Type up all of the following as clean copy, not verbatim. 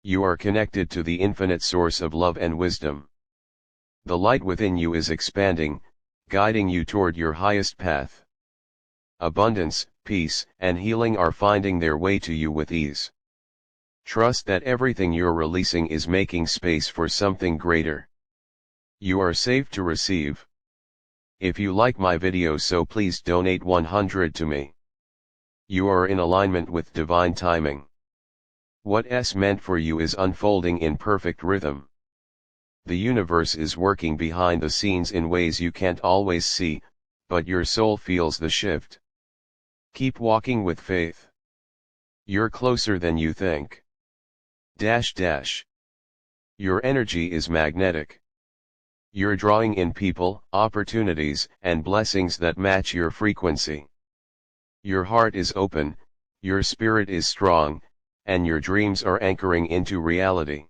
You are connected to the infinite source of love and wisdom. The light within you is expanding, guiding you toward your highest path. Abundance, peace, and healing are finding their way to you with ease. Trust that everything you're releasing is making space for something greater. You are safe to receive. If you like my video, so please donate 100 to me. You are in alignment with divine timing. What's meant for you is unfolding in perfect rhythm. The universe is working behind the scenes in ways you can't always see, but your soul feels the shift. Keep walking with faith. You're closer than you think. Your energy is magnetic. You're drawing in people, opportunities, and blessings that match your frequency. Your heart is open, your spirit is strong, and your dreams are anchoring into reality.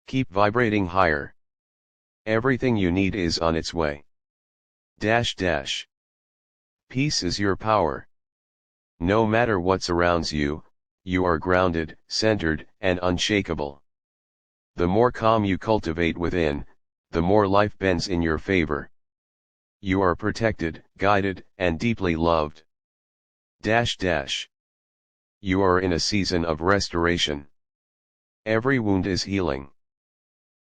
Keep vibrating higher. Everything you need is on its way. Peace is your power. No matter what surrounds you, you are grounded, centered, and unshakable. The more calm you cultivate within, the more life bends in your favor. You are protected, guided, and deeply loved. You are in a season of restoration. Every wound is healing.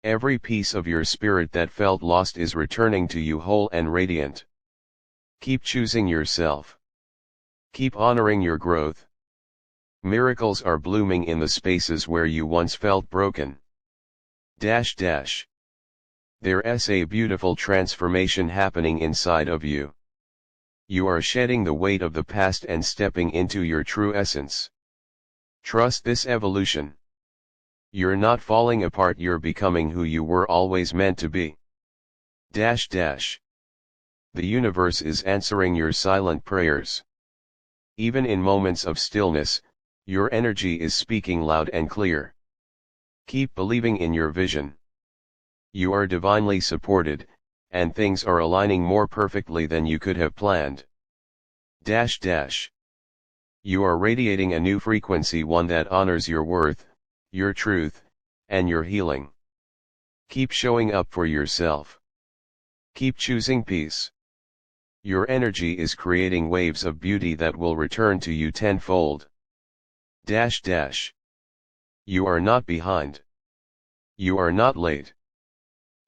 Every piece of your spirit that felt lost is returning to you whole and radiant. Keep choosing yourself. Keep honoring your growth. Miracles are blooming in the spaces where you once felt broken. There's a beautiful transformation happening inside of you. You are shedding the weight of the past and stepping into your true essence. Trust this evolution. You're not falling apart, you're becoming who you were always meant to be. The universe is answering your silent prayers. Even in moments of stillness, your energy is speaking loud and clear. Keep believing in your vision. You are divinely supported, and things are aligning more perfectly than you could have planned. You are radiating a new frequency, one that honors your worth, your truth, and your healing. Keep showing up for yourself. Keep choosing peace. Your energy is creating waves of beauty that will return to you tenfold. You are not behind. You are not late.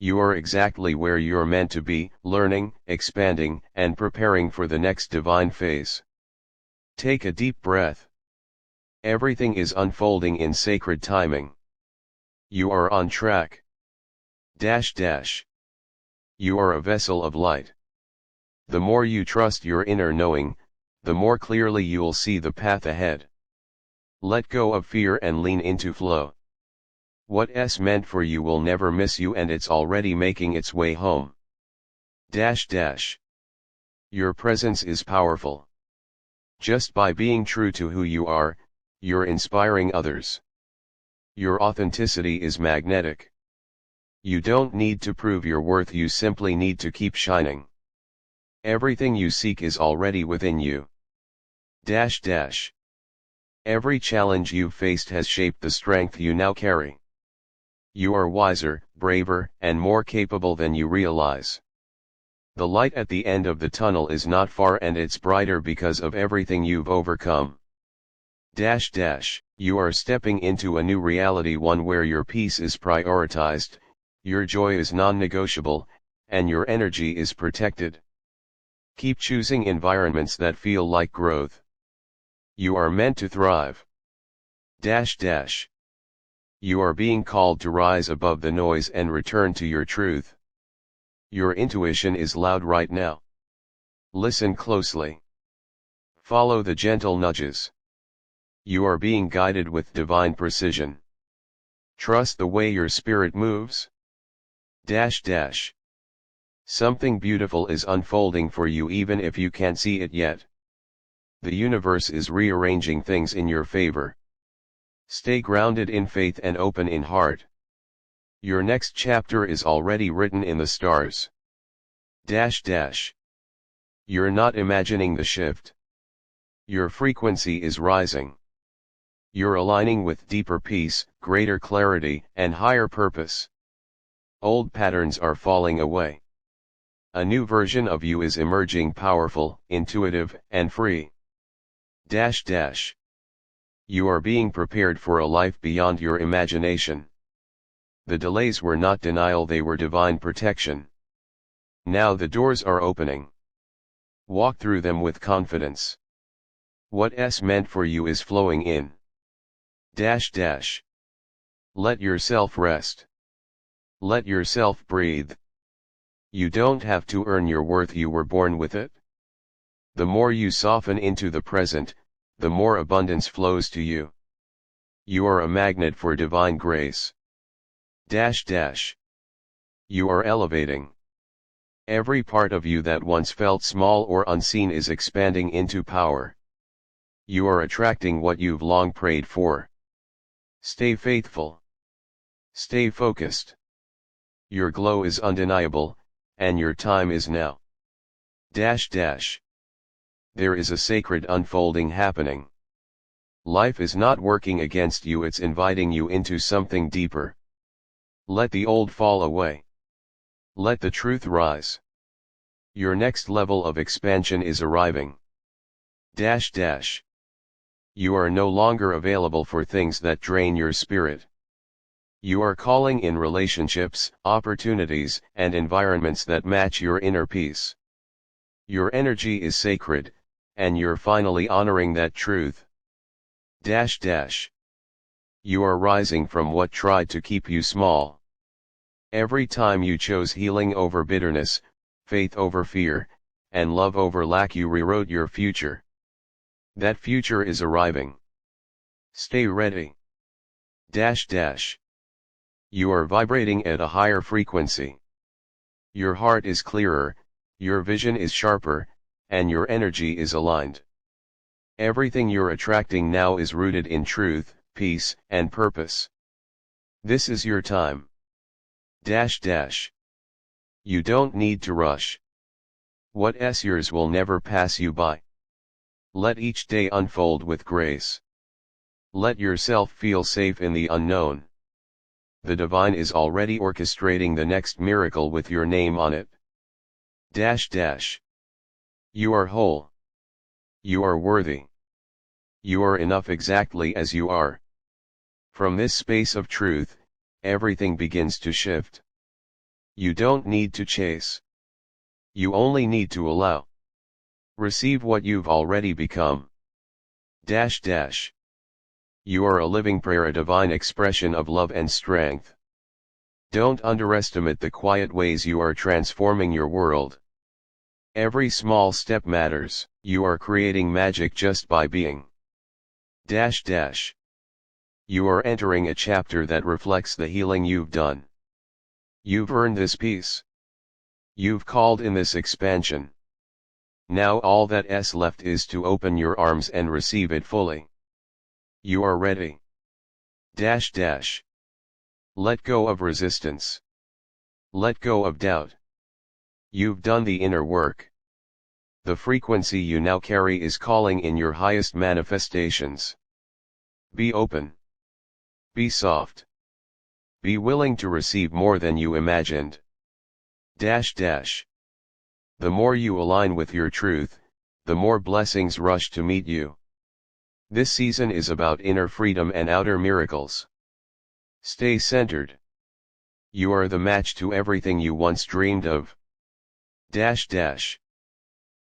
You are exactly where you're meant to be, learning, expanding, and preparing for the next divine phase. Take a deep breath. Everything is unfolding in sacred timing. You are on track. You are a vessel of light. The more you trust your inner knowing, the more clearly you'll see the path ahead. Let go of fear and lean into flow. What's meant for you will never miss you, and it's already making its way home. Your presence is powerful. Just by being true to who you are, you're inspiring others. Your authenticity is magnetic. You don't need to prove your worth, you simply need to keep shining. Everything you seek is already within you. Every challenge you've faced has shaped the strength you now carry. You are wiser, braver, and more capable than you realize. The light at the end of the tunnel is not far, and it's brighter because of everything you've overcome. You are stepping into a new reality, one where your peace is prioritized, your joy is non-negotiable, and your energy is protected. Keep choosing environments that feel like growth. You are meant to thrive. You are being called to rise above the noise and return to your truth. Your intuition is loud right now. Listen closely. Follow the gentle nudges. You are being guided with divine precision. Trust the way your spirit moves. Something beautiful is unfolding for you, even if you can't see it yet. The universe is rearranging things in your favor. Stay grounded in faith and open in heart. Your next chapter is already written in the stars. You're not imagining the shift. Your frequency is rising. You're aligning with deeper peace, greater clarity, and higher purpose. Old patterns are falling away. A new version of you is emerging, powerful, intuitive, and free. You are being prepared for a life beyond your imagination. The delays were not denial, they were divine protection. Now the doors are opening. Walk through them with confidence. What's meant for you is flowing in. Let yourself rest. Let yourself breathe. You don't have to earn your worth, you were born with it. The more you soften into the present, the more abundance flows to you. You are a magnet for divine grace. You are elevating. Every part of you that once felt small or unseen is expanding into power. You are attracting what you've long prayed for. Stay faithful. Stay focused. Your glow is undeniable, and your time is now. There is a sacred unfolding happening. Life is not working against you, it's inviting you into something deeper. Let the old fall away. Let the truth rise. Your next level of expansion is arriving. You are no longer available for things that drain your spirit. You are calling in relationships, opportunities, and environments that match your inner peace. Your energy is sacred, and you're finally honoring that truth. You are rising from what tried to keep you small. Every time you chose healing over bitterness, faith over fear, and love over lack, you rewrote your future. That future is arriving. Stay ready. You are vibrating at a higher frequency. Your heart is clearer, your vision is sharper, and your energy is aligned. Everything you're attracting now is rooted in truth, peace, and purpose. This is your time. You don't need to rush. What's yours will never pass you by. Let each day unfold with grace. Let yourself feel safe in the unknown. The divine is already orchestrating the next miracle with your name on it. You are whole. You are worthy. You are enough exactly as you are. From this space of truth, everything begins to shift. You don't need to chase. You only need to allow. Receive what you've already become. You are a living prayer, a divine expression of love and strength. Don't underestimate the quiet ways you are transforming your world. Every small step matters. You are creating magic just by being. You are entering a chapter that reflects the healing you've done. You've earned this peace. You've called in this expansion. Now all that's left is to open your arms and receive it fully. You are ready. Let go of resistance. Let go of doubt. You've done the inner work. The frequency you now carry is calling in your highest manifestations. Be open. Be soft. Be willing to receive more than you imagined. The more you align with your truth, the more blessings rush to meet you. This season is about inner freedom and outer miracles. Stay centered. You are the match to everything you once dreamed of.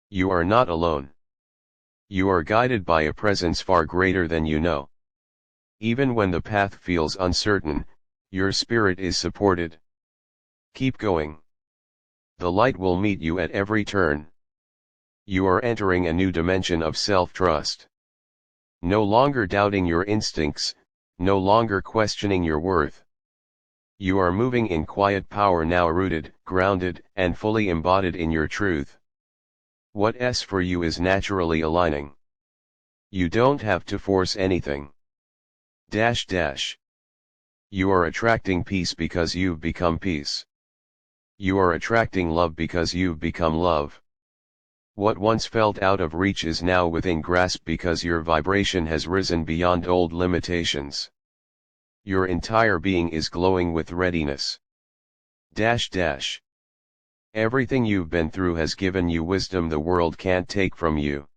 You are not alone. You are guided by a presence far greater than you know. Even when the path feels uncertain, your spirit is supported. Keep going. The light will meet you at every turn. You are entering a new dimension of self-trust. No longer doubting your instincts, no longer questioning your worth. You are moving in quiet power, now rooted, grounded, and fully embodied in your truth. What's for you is naturally aligning. You don't have to force anything. You are attracting peace because you've become peace. You are attracting love because you've become love. What once felt out of reach is now within grasp because your vibration has risen beyond old limitations. Your entire being is glowing with readiness. Everything you've been through has given you wisdom the world can't take from you.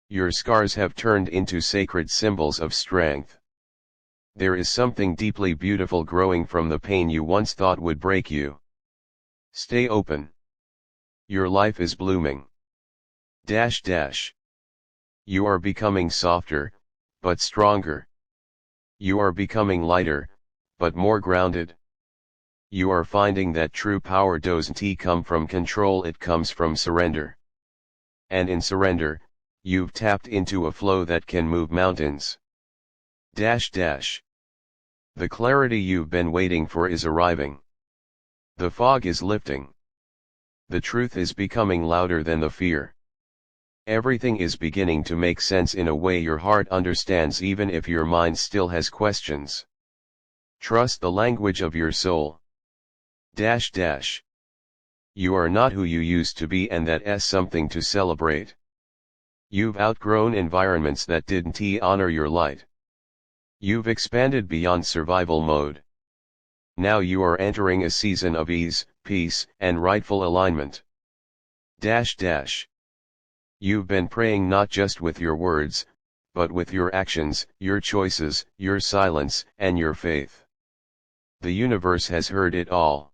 Your scars have turned into sacred symbols of strength. There is something deeply beautiful growing from the pain you once thought would break you. Stay open. Your life is blooming. You are becoming softer, but stronger. You are becoming lighter, but more grounded. You are finding that true power doesn't come from control, it comes from surrender. And in surrender, you've tapped into a flow that can move mountains. The clarity you've been waiting for is arriving. The fog is lifting. The truth is becoming louder than the fear. Everything is beginning to make sense in a way your heart understands even if your mind still has questions. Trust the language of your soul. You are not who you used to be, and that's something to celebrate. You've outgrown environments that didn't honor your light. You've expanded beyond survival mode. Now you are entering a season of ease, peace, and rightful alignment. You've been praying not just with your words, but with your actions, your choices, your silence, and your faith. The universe has heard it all.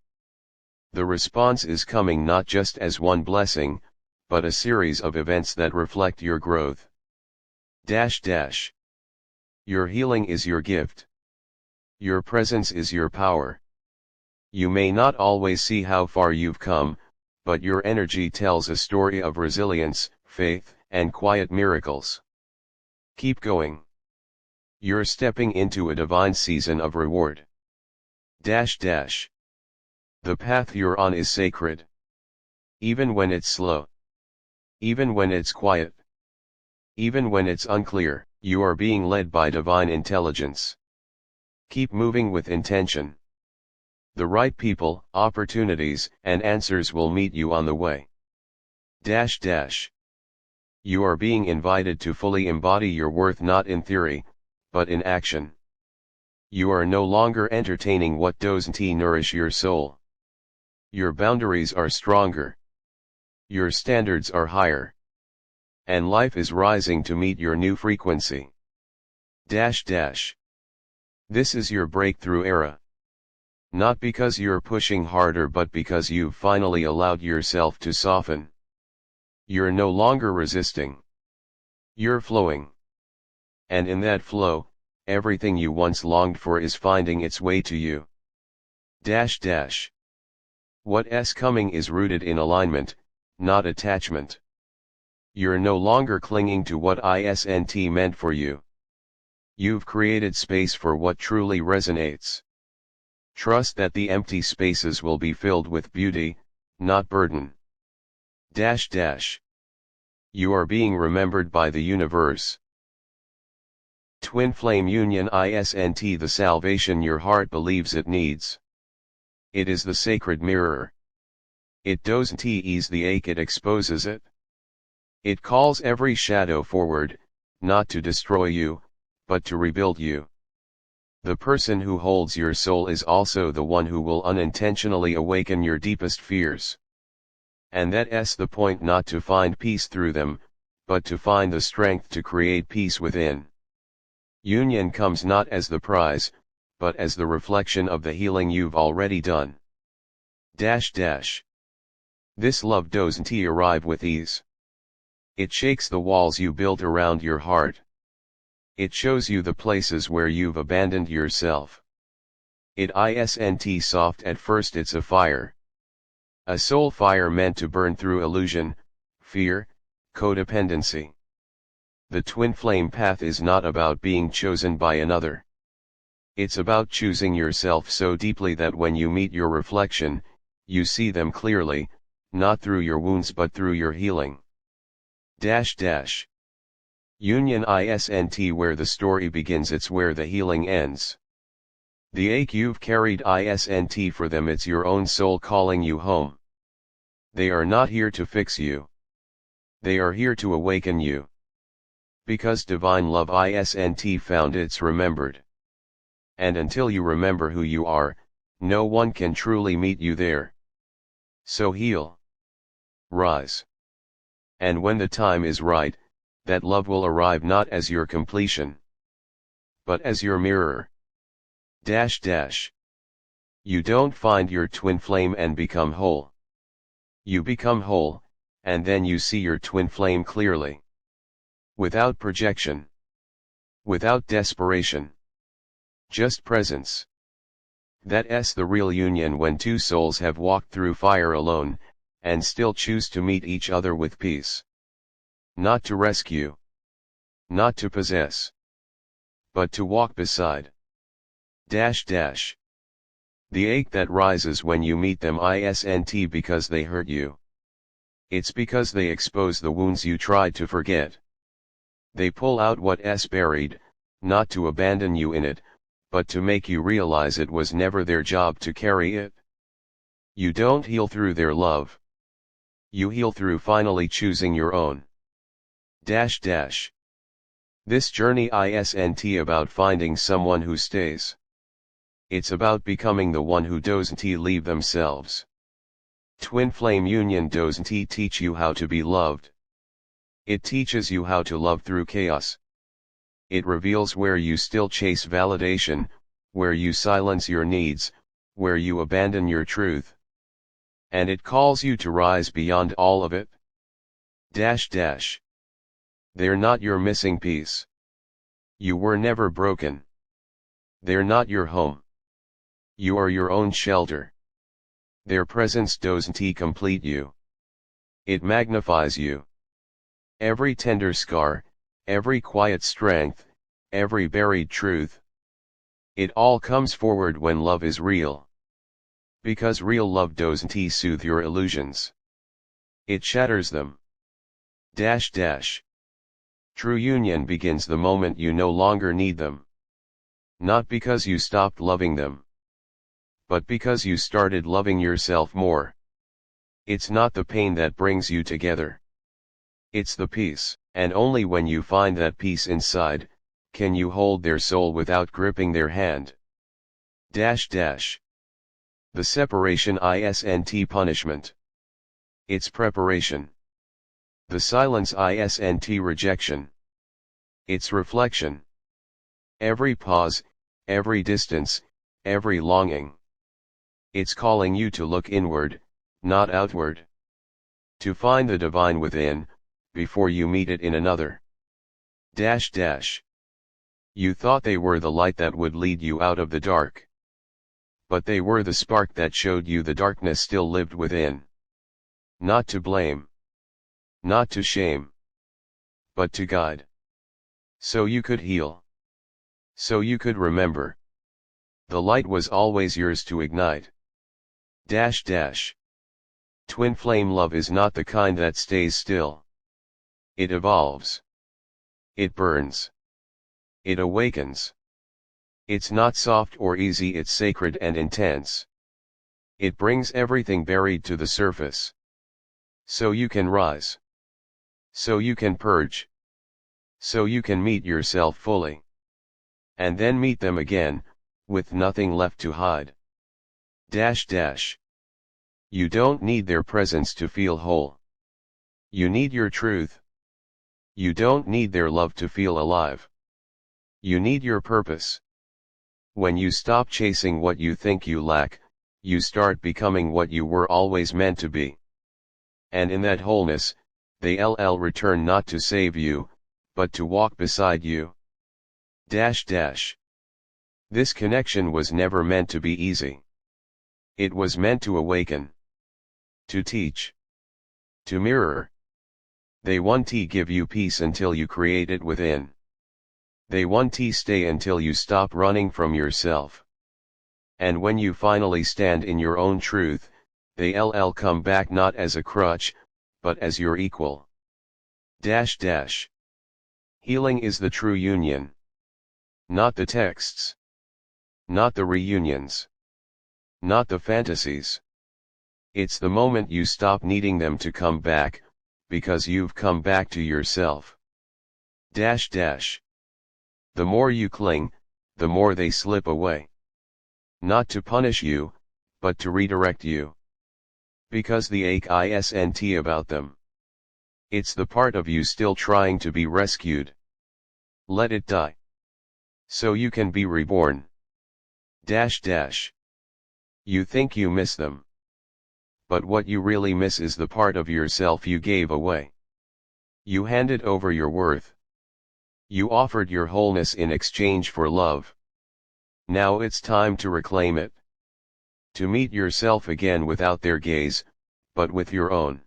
The response is coming not just as one blessing, but a series of events that reflect your growth. Your healing is your gift. Your presence is your power. You may not always see how far you've come, but your energy tells a story of resilience, faith, and quiet miracles. Keep going. You're stepping into a divine season of reward. The path you're on is sacred. Even when it's slow. Even when it's quiet. Even when it's unclear, you are being led by divine intelligence. Keep moving with intention. The right people, opportunities, and answers will meet you on the way. You are being invited to fully embody your worth, not in theory, but in action. You are no longer entertaining what doesn't nourish your soul. Your boundaries are stronger. Your standards are higher. And life is rising to meet your new frequency. This is your breakthrough era. Not because you're pushing harder, but because you've finally allowed yourself to soften. You're no longer resisting. You're flowing. And in that flow, everything you once longed for is finding its way to you. What's coming is rooted in alignment, not attachment. You're no longer clinging to what isn't meant for you. You've created space for what truly resonates. Trust that the empty spaces will be filled with beauty, not burden. You are being remembered by the universe. Twin flame union isn't the salvation your heart believes it needs. It is the sacred mirror. It doesn't ease the ache, it exposes it. It calls every shadow forward, not to destroy you, but to rebuild you. The person who holds your soul is also the one who will unintentionally awaken your deepest fears. And that's the point, not to find peace through them, but to find the strength to create peace within. Union comes not as the prize, but as the reflection of the healing you've already done. This love doesn't arrive with ease. It shakes the walls you built around your heart. It shows you the places where you've abandoned yourself. It isn't soft at first, it's a fire. A soul fire meant to burn through illusion, fear, codependency. The twin flame path is not about being chosen by another. It's about choosing yourself so deeply that when you meet your reflection, you see them clearly, not through your wounds but through your healing. Union isn't where the story begins, it's where the healing ends. The ache you've carried isn't for them, it's your own soul calling you home. They are not here to fix you. They are here to awaken you. Because divine love isn't found, it's remembered. And until you remember who you are, no one can truly meet you there. So heal. Rise. And when the time is right, that love will arrive not as your completion, but as your mirror. You don't find your twin flame and become whole. You become whole, and then you see your twin flame clearly. Without projection. Without desperation. Just presence. That's the real union, when two souls have walked through fire alone, and still choose to meet each other with peace. Not to rescue. Not to possess. But to walk beside. The ache that rises when you meet them isn't because they hurt you. It's because they expose the wounds you tried to forget. They pull out what's buried, not to abandon you in it, but to make you realize it was never their job to carry it. You don't heal through their love. You heal through finally choosing your own. This journey isn't about finding someone who stays. It's about becoming the one who doesn't leave themselves. Twin flame union doesn't teach you how to be loved. It teaches you how to love through chaos. It reveals where you still chase validation, where you silence your needs, where you abandon your truth. And it calls you to rise beyond all of it. They're not your missing piece. You were never broken. They're not your home. You are your own shelter. Their presence doesn't complete you. It magnifies you. Every tender scar, every quiet strength, every buried truth. It all comes forward when love is real. Because real love doesn't soothe your illusions. It shatters them. True union begins the moment you no longer need them. Not because you stopped loving them, but because you started loving yourself more. It's not the pain that brings you together. It's the peace, and only when you find that peace inside, can you hold their soul without gripping their hand. The separation isn't punishment. It's preparation. The silence isn't rejection. It's reflection. Every pause, every distance, every longing. It's calling you to look inward, not outward. To find the divine within, before you meet it in another. You thought they were the light that would lead you out of the dark. But they were the spark that showed you the darkness still lived within. Not to blame. Not to shame. But to guide. So you could heal. So you could remember. The light was always yours to ignite. Twin flame love is not the kind that stays still. It evolves. It burns. It awakens. It's not soft or easy, it's sacred and intense. It brings everything buried to the surface. So you can rise. So you can purge. So you can meet yourself fully. And then meet them again, with nothing left to hide. You don't need their presence to feel whole. You need your truth. You don't need their love to feel alive. You need your purpose. When you stop chasing what you think you lack, you start becoming what you were always meant to be. And in that wholeness, they'll return not to save you, but to walk beside you. This connection was never meant to be easy. It was meant to awaken. To teach. To mirror. They won't give you peace until you create it within. They won't stay until you stop running from yourself. And when you finally stand in your own truth, they'll come back not as a crutch, but as your equal. Healing is the true union. Not the texts. Not the reunions. Not the fantasies. It's the moment you stop needing them to come back, because you've come back to yourself. Dash dash. The more you cling, the more they slip away. Not to punish you, but to redirect you. Because the ache isn't about them. It's the part of you still trying to be rescued. Let it die. So you can be reborn. Dash dash. You think you miss them. But what you really miss is the part of yourself you gave away. You handed over your worth. You offered your wholeness in exchange for love. Now it's time to reclaim it. To meet yourself again without their gaze, but with your own.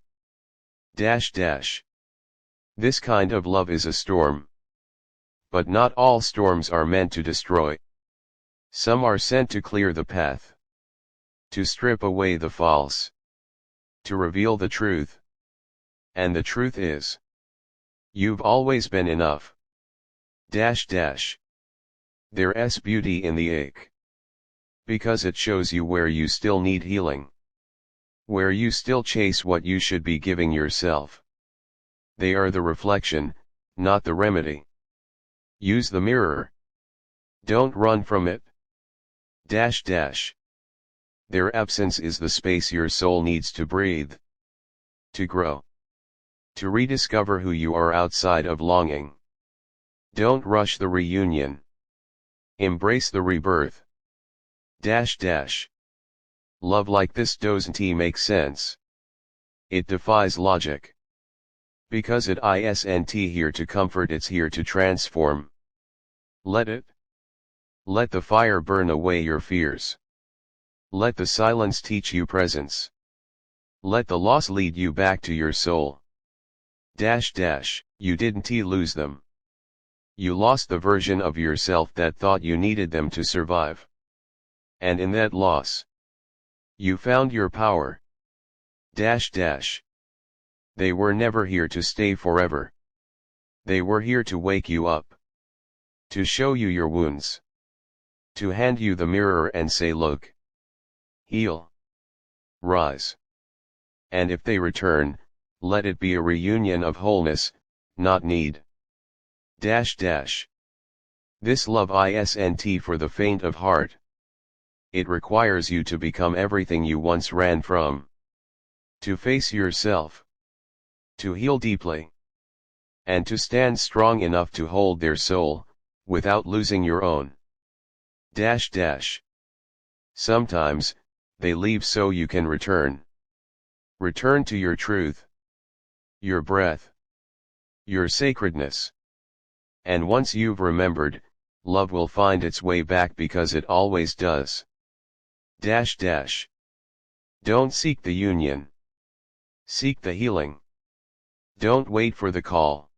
Dash dash. This kind of love is a storm. But not all storms are meant to destroy. Some are sent to clear the path. To strip away the false. To reveal the truth. And the truth is, you've always been enough. Dash dash. There's beauty in the ache. Because it shows you where you still need healing. Where you still chase what you should be giving yourself. They are the reflection, not the remedy. Use the mirror. Don't run from it. Dash dash. Their absence is the space your soul needs to breathe. To grow. To rediscover who you are outside of longing. Don't rush the reunion. Embrace the rebirth. Dash dash. Love like this doesn't make sense. It defies logic. Because it isn't here to comfort, it's here to transform. Let it. Let the fire burn away your fears. Let the silence teach you presence. Let the loss lead you back to your soul. Dash dash, you didn't lose them. You lost the version of yourself that thought you needed them to survive. And in that loss, you found your power. Dash dash. They were never here to stay forever. They were here to wake you up. To show you your wounds. To hand you the mirror and say, look. Heal. Rise. And if they return, let it be a reunion of wholeness, not need. Dash dash. This love isn't for the faint of heart. It requires you to become everything you once ran from. To face yourself. To heal deeply. And to stand strong enough to hold their soul, without losing your own. Dash dash. Sometimes, they leave so you can return. Return to your truth. Your breath. Your sacredness. And once you've remembered, love will find its way back because it always does. Dash dash. Don't seek the union. Seek the healing. Don't wait for the call.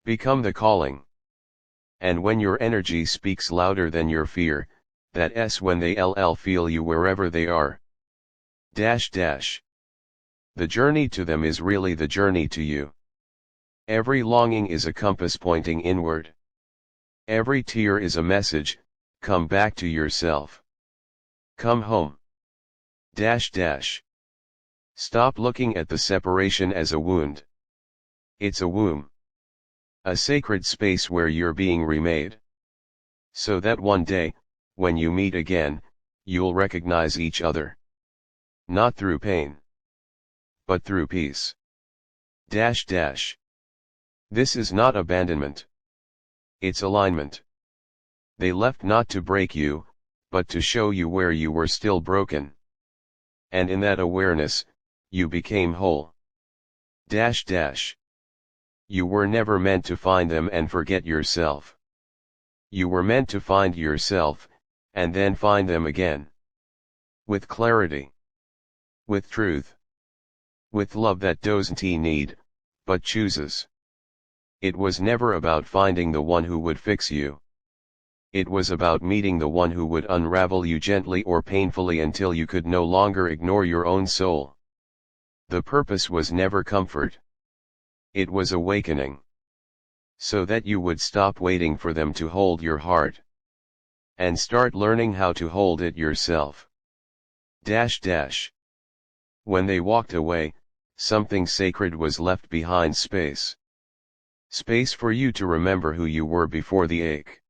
Become the calling. And when your energy speaks louder than your fear, that's when they'll feel you wherever they are. Dash dash. The journey to them is really the journey to you. Every longing is a compass pointing inward. Every tear is a message, come back to yourself. Come home. Dash dash. Stop looking at the separation as a wound. It's a womb. A sacred space where you're being remade. So that one day, when you meet again, you'll recognize each other. Not through pain. But through peace. Dash dash. This is not abandonment. It's alignment. They left not to break you, but to show you where you were still broken. And in that awareness, you became whole. Dash dash. You were never meant to find them and forget yourself. You were meant to find yourself, and then find them again. With clarity. With truth. With love that doesn't need, but chooses. It was never about finding the one who would fix you. It was about meeting the one who would unravel you gently or painfully until you could no longer ignore your own soul. The purpose was never comfort. It was awakening. So that you would stop waiting for them to hold your heart. And start learning how to hold it yourself. Dash dash. When they walked away, something sacred was left behind: space. Space for you to remember who you were before the ache.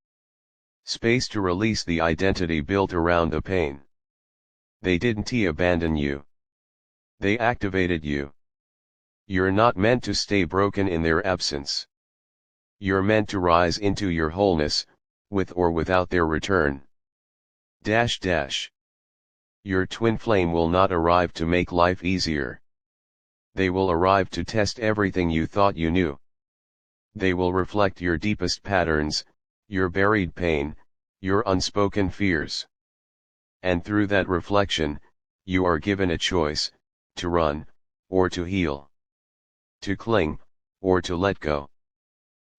Space to release the identity built around the pain. They didn't abandon you. They activated you. You're not meant to stay broken in their absence. You're meant to rise into your wholeness, with or without their return. Your twin flame will not arrive to make life easier. They will arrive to test everything you thought you knew. They will reflect your deepest patterns, your buried pain, your unspoken fears. And through that reflection, you are given a choice: to run, or to heal. To cling, or to let go.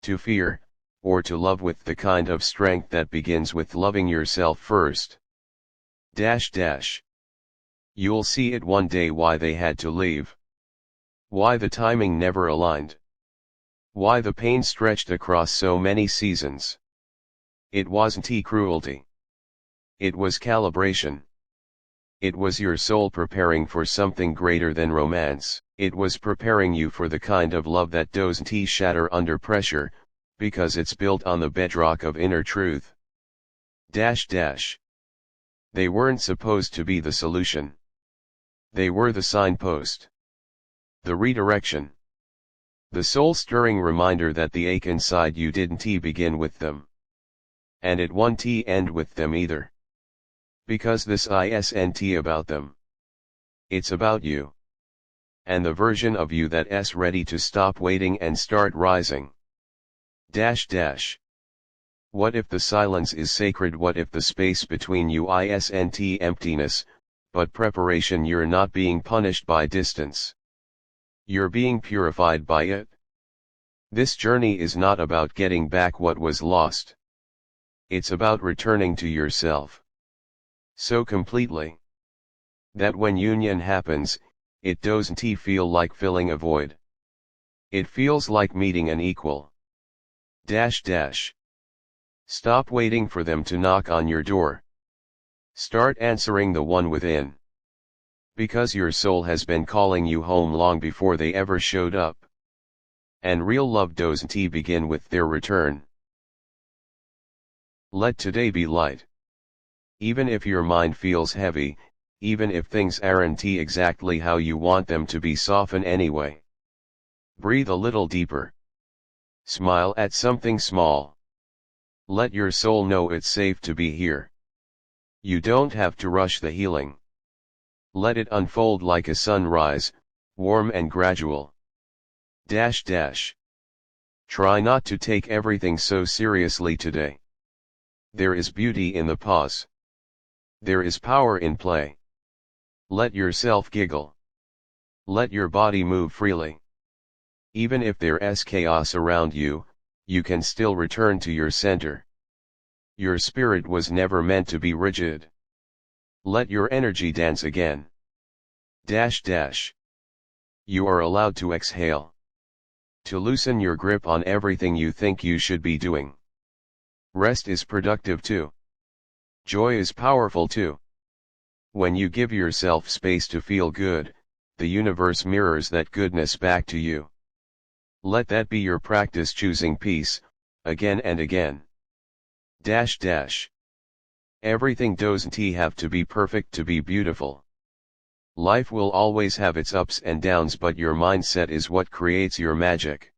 To fear, or to love with the kind of strength that begins with loving yourself first. You'll see it one day why they had to leave. Why the timing never aligned. Why the pain stretched across so many seasons. It wasn't cruelty. It was calibration. It was your soul preparing for something greater than romance. It was preparing you for the kind of love that doesn't shatter under pressure, because it's built on the bedrock of inner truth. They weren't supposed to be the solution. They were the signpost. The redirection. The soul-stirring reminder that the ache inside you didn't begin with them. And it won't end with them either. Because this isn't about them. It's about you. And the version of you that's ready to stop waiting and start rising. What if the silence is sacred? What if the space between you isn't emptiness, but preparation? You're not being punished by distance. You're being purified by it. This journey is not about getting back what was lost. It's about returning to yourself. So completely. That when union happens, it doesn't feel like filling a void. It feels like meeting an equal. Stop waiting for them to knock on your door. Start answering the one within. Because your soul has been calling you home long before they ever showed up. And real love doesn't begin with their return. Let today be light. Even if your mind feels heavy, even if things aren't exactly how you want them to be, soften anyway. Breathe a little deeper. Smile at something small. Let your soul know it's safe to be here. You don't have to rush the healing. Let it unfold like a sunrise, warm and gradual. Try not to take everything so seriously today. There is beauty in the pause. There is power in play. Let yourself giggle. Let your body move freely. Even if there's chaos around you, you can still return to your center. Your spirit was never meant to be rigid. Let your energy dance again. You are allowed to exhale. To loosen your grip on everything you think you should be doing. Rest is productive too. Joy is powerful too. When you give yourself space to feel good, the universe mirrors that goodness back to you. Let that be your practice, choosing peace, again and again. Everything doesn't have to be perfect to be beautiful. Life will always have its ups and downs, but your mindset is what creates your magic.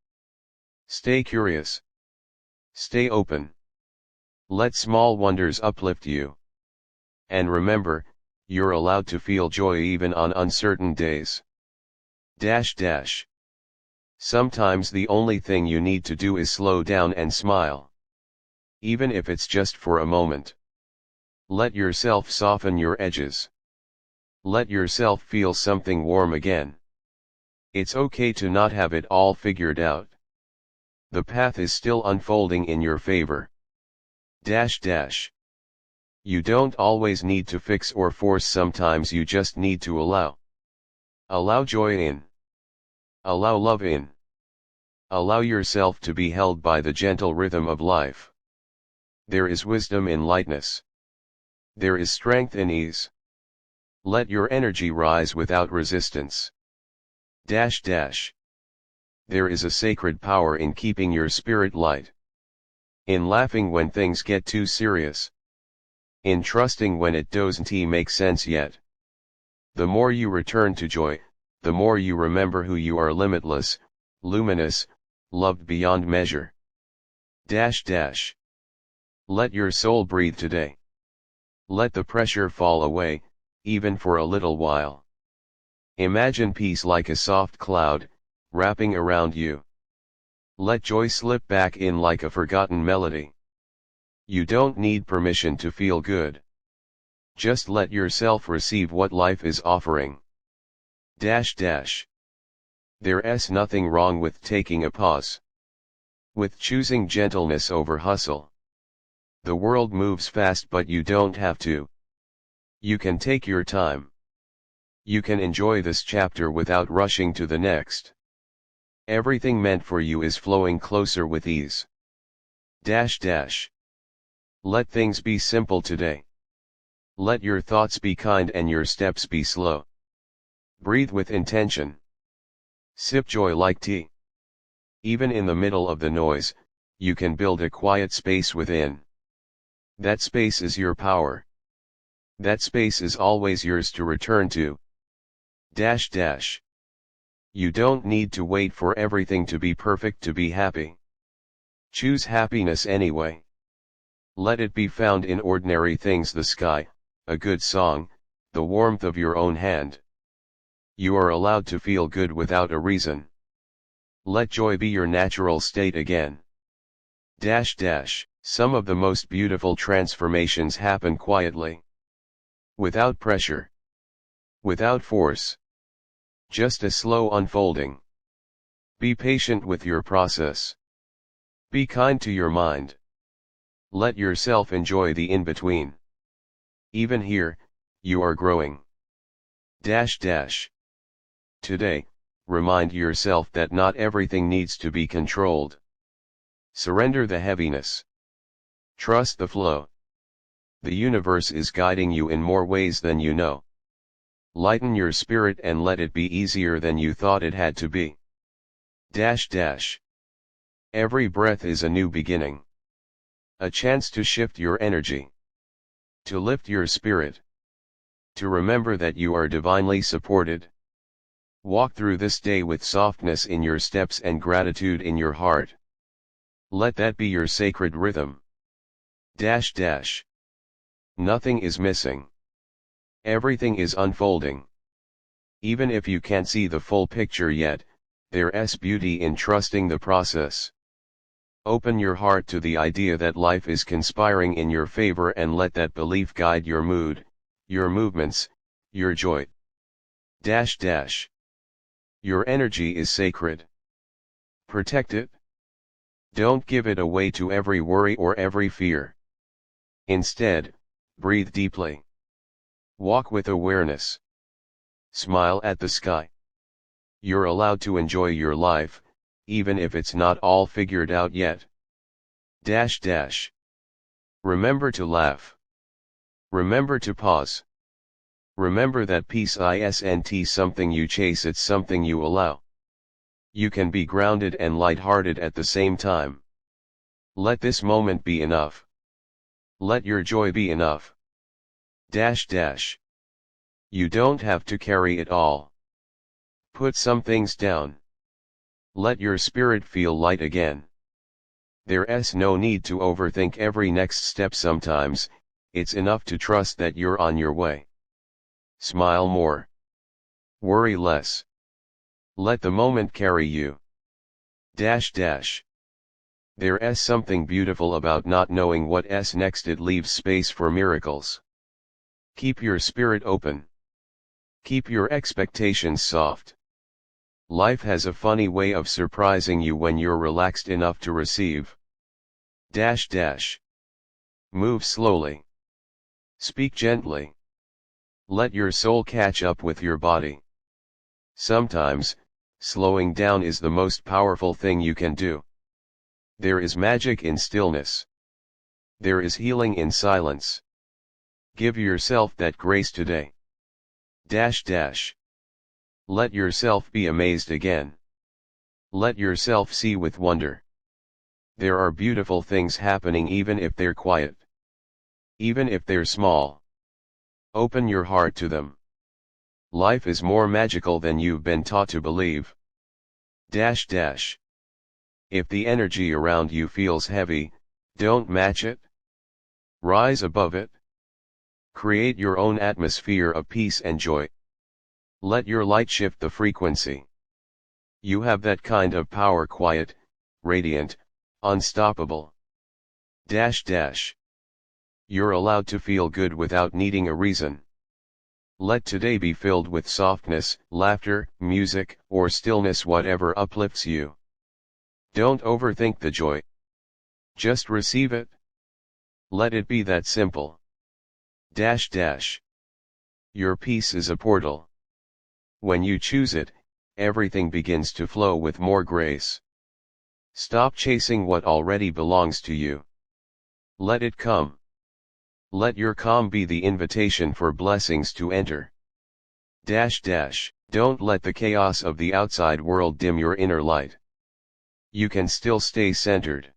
Stay curious. Stay open. Let small wonders uplift you. And remember, you're allowed to feel joy even on uncertain days. Sometimes the only thing you need to do is slow down and smile. Even if it's just for a moment. Let yourself soften your edges. Let yourself feel something warm again. It's okay to not have it all figured out. The path is still unfolding in your favor. You don't always need to fix or force, sometimes you just need to allow. Allow joy in. Allow love in. Allow yourself to be held by the gentle rhythm of life. There is wisdom in lightness. There is strength in ease. Let your energy rise without resistance. Dash dash. There is a sacred power in keeping your spirit light. In laughing when things get too serious. In trusting when it doesn't make sense yet. The more you return to joy, the more you remember who you are: limitless, luminous, loved beyond measure. Dash dash. Let your soul breathe today. Let the pressure fall away, even for a little while. Imagine peace like a soft cloud, wrapping around you. Let joy slip back in like a forgotten melody. You don't need permission to feel good. Just let yourself receive what life is offering. Dash dash. There's nothing wrong with taking a pause. With choosing gentleness over hustle. The world moves fast, but you don't have to. You can take your time. You can enjoy this chapter without rushing to the next. Everything meant for you is flowing closer with ease. Dash dash. Let things be simple today. Let your thoughts be kind and your steps be slow. Breathe with intention. Sip joy like tea. Even in the middle of the noise, you can build a quiet space within. That space is your power. That space is always yours to return to. Dash dash. You don't need to wait for everything to be perfect to be happy. Choose happiness anyway. Let it be found in ordinary things: the sky, a good song, the warmth of your own hand. You are allowed to feel good without a reason. Let joy be your natural state again. Dash dash. Some of the most beautiful transformations happen quietly. Without pressure. Without force. Just a slow unfolding. Be patient with your process. Be kind to your mind. Let yourself enjoy the in-between. Even here, you are growing. Dash dash. Today, remind yourself that not everything needs to be controlled. Surrender the heaviness. Trust the flow. The universe is guiding you in more ways than you know. Lighten your spirit and let it be easier than you thought it had to be. Dash dash. Every breath is a new beginning. A chance to shift your energy. To lift your spirit. To remember that you are divinely supported. Walk through this day with softness in your steps and gratitude in your heart. Let that be your sacred rhythm. Dash dash. Nothing is missing. Everything is unfolding. Even if you can't see the full picture yet, there's beauty in trusting the process. Open your heart to the idea that life is conspiring in your favor and let that belief guide your mood, your movements, your joy. Dash dash. Your energy is sacred. Protect it. Don't give it away to every worry or every fear. Instead, breathe deeply. Walk with awareness. Smile at the sky. You're allowed to enjoy your life, even if it's not all figured out yet. Dash dash. Remember to laugh. Remember to pause. Remember that peace isn't something you chase, it's something you allow. You can be grounded and light-hearted at the same time. Let this moment be enough. Let your joy be enough. Dash dash. You don't have to carry it all. Put some things down. Let your spirit feel light again. There's no need to overthink every next step. Sometimes, it's enough to trust that you're on your way. Smile more. Worry less. Let the moment carry you. Dash dash. There's something beautiful about not knowing what's next. It leaves space for miracles. Keep your spirit open. Keep your expectations soft. Life has a funny way of surprising you when you're relaxed enough to receive. Dash dash. Move slowly. Speak gently. Let your soul catch up with your body. Sometimes, slowing down is the most powerful thing you can do. There is magic in stillness. There is healing in silence. Give yourself that grace today. Dash dash. Let yourself be amazed again. Let yourself see with wonder. There are beautiful things happening even if they're quiet. Even if they're small. Open your heart to them. Life is more magical than you've been taught to believe. If the energy around you feels heavy, don't match it. Rise above it. Create your own atmosphere of peace and joy. Let your light shift the frequency. You have that kind of power, quiet, radiant, unstoppable. You're allowed to feel good without needing a reason. Let today be filled with softness, laughter, music, or stillness, whatever uplifts you. Don't overthink the joy. Just receive it. Let it be that simple. Your peace is a portal. When you choose it, everything begins to flow with more grace. Stop chasing what already belongs to you. Let it come. Let your calm be the invitation for blessings to enter. Don't let the chaos of the outside world dim your inner light. You can still stay centered.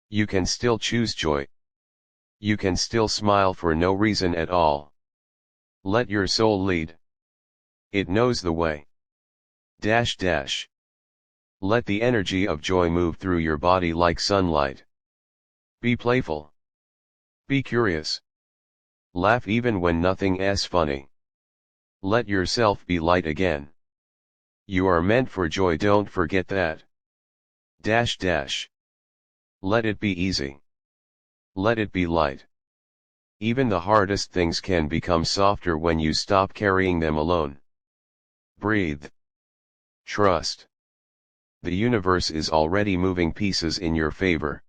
You can still choose joy. You can still smile for no reason at all. Let your soul lead. It knows the way. Let the energy of joy move through your body like sunlight. Be playful. Be curious. Laugh even when nothing's funny. Let yourself be light again. You are meant for joy, don't forget that. Let it be easy. Let it be light. Even the hardest things can become softer when you stop carrying them alone. Breathe. Trust. The universe is already moving pieces in your favor.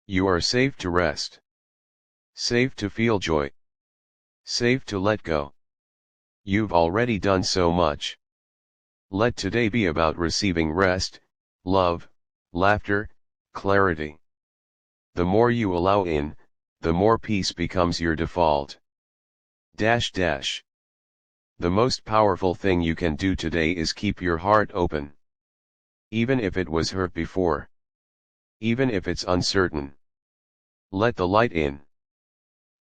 You are safe to rest. Safe to feel joy. Safe to let go. You've already done so much. Let today be about receiving rest, love, laughter, clarity. The more you allow in, the more peace becomes your default. The most powerful thing you can do today is keep your heart open. Even if it was hurt before. Even if it's uncertain. Let the light in.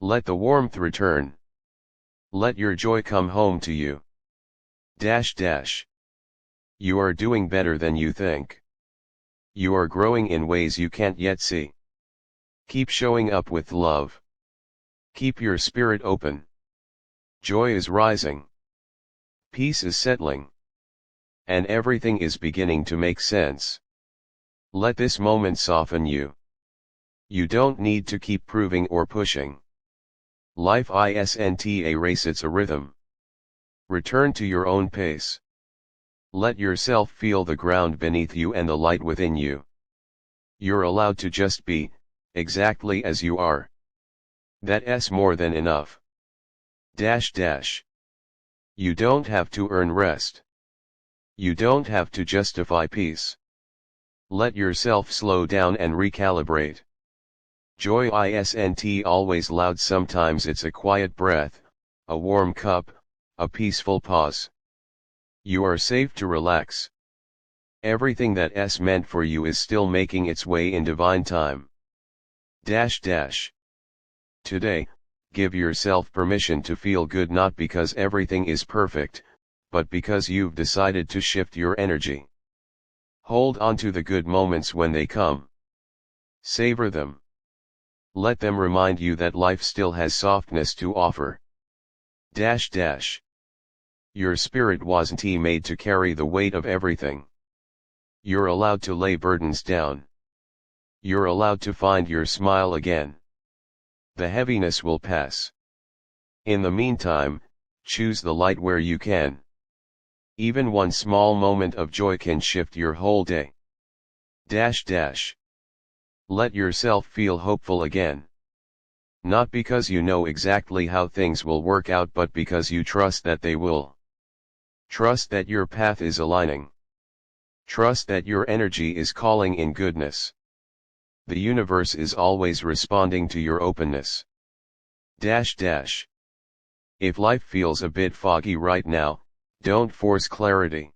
Let the warmth return. Let your joy come home to you. You are doing better than you think. You are growing in ways you can't yet see. Keep showing up with love. Keep your spirit open. Joy is rising. Peace is settling. And everything is beginning to make sense. Let this moment soften you. You don't need to keep proving or pushing. Life isn't a race, it's a rhythm. Return to your own pace. Let yourself feel the ground beneath you and the light within you. You're allowed to just be, exactly as you are. That's more than enough. You don't have to earn rest. You don't have to justify peace. Let yourself slow down and recalibrate. Joy isn't always loud, sometimes it's a quiet breath, a warm cup, a peaceful pause. You are safe to relax. Everything that's meant for you is still making its way in divine time. Today, give yourself permission to feel good, not because everything is perfect, but because you've decided to shift your energy. Hold on to the good moments when they come. Savor them. Let them remind you that life still has softness to offer. Your spirit wasn't made to carry the weight of everything. You're allowed to lay burdens down. You're allowed to find your smile again. The heaviness will pass. In the meantime, choose the light where you can. Even one small moment of joy can shift your whole day. Let yourself feel hopeful again. Not because you know exactly how things will work out, but because you trust that they will. Trust that your path is aligning. Trust that your energy is calling in goodness. The universe is always responding to your openness. If life feels a bit foggy right now, don't force clarity.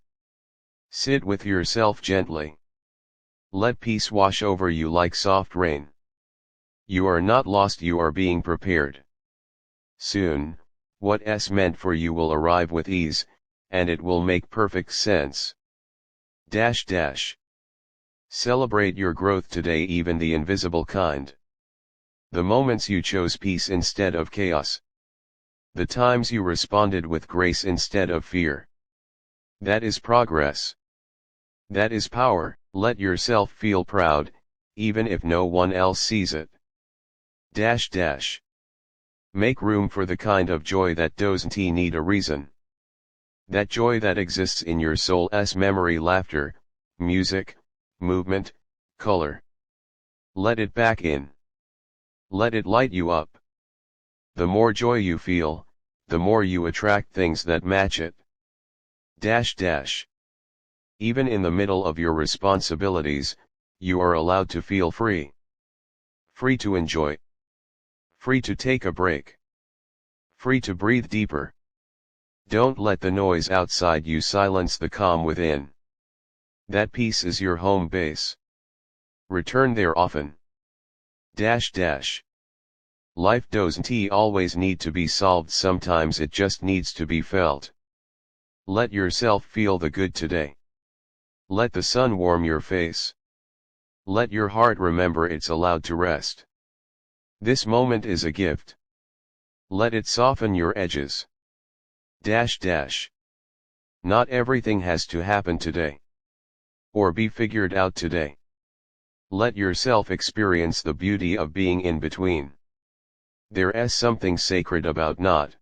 Sit with yourself gently. Let peace wash over you like soft rain. You are not lost, you are being prepared. Soon, what's meant for you will arrive with ease, and it will make perfect sense. Celebrate your growth today, even the invisible kind. The moments you chose peace instead of chaos. The times you responded with grace instead of fear. That is progress. That is power. Let yourself feel proud, even if no one else sees it. Make room for the kind of joy that doesn't need a reason. That joy that exists in your soul's memory, laughter, music, movement, color. Let it back in. Let it light you up. The more joy you feel, the more you attract things that match it. Even in the middle of your responsibilities, you are allowed to feel free. Free to enjoy. Free to take a break. Free to breathe deeper. Don't let the noise outside you silence the calm within. That peace is your home base. Return there often. Life doesn't always need to be solved, sometimes it just needs to be felt. Let yourself feel the good today. Let the sun warm your face. Let your heart remember it's allowed to rest. This moment is a gift. Let it soften your edges. Not everything has to happen today. Or be figured out today. Let yourself experience the beauty of being in between. There's something sacred about not